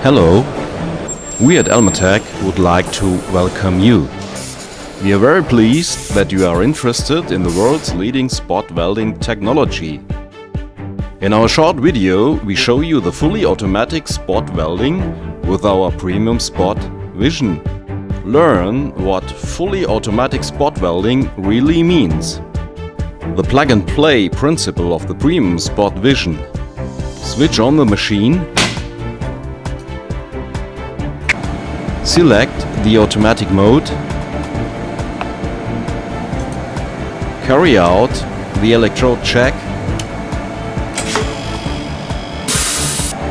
Hello, we at ElmaTech would like to welcome you. We are very pleased that you are interested in the world's leading spot welding technology. In our short video, we show you the fully automatic spot welding with our premium spot vision. Learn what fully automatic spot welding really means. The plug-and-play principle of the premium spot vision. Switch on the machine. Select the automatic mode. Carry out the electrode check.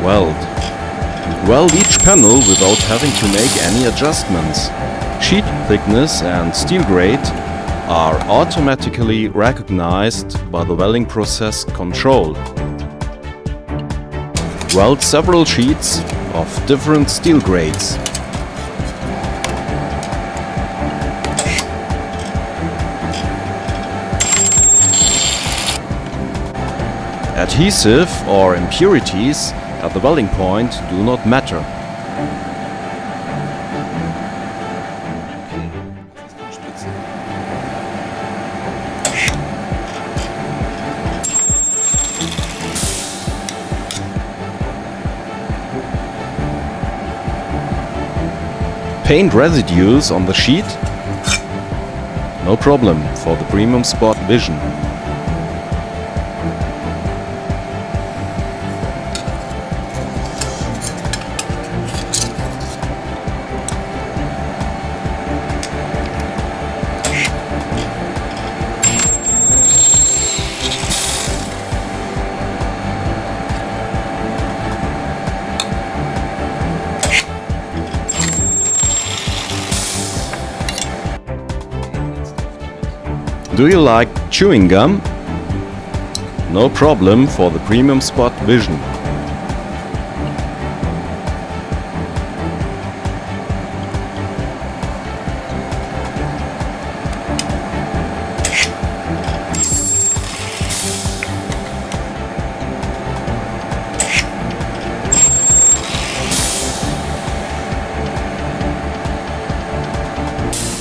Weld. Weld each panel without having to make any adjustments. Sheet thickness and steel grade are automatically recognized by the welding process control. Weld several sheets of different steel grades. Adhesive or impurities at the welding point do not matter. Paint residues on the sheet? No problem for the premium spot vision. Do you like chewing gum? No problem for the premium spot vision.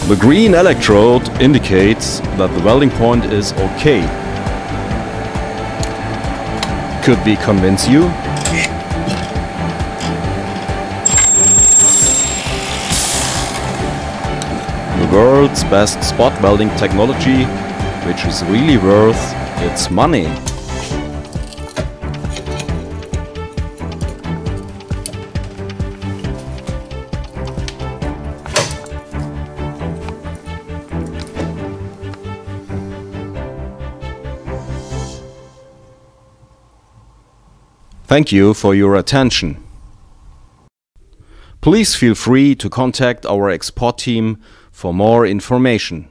The green electrode indicates that the welding point is okay. Could we convince you? The world's best spot welding technology, which is really worth its money. Thank you for your attention. Please feel free to contact our export team for more information.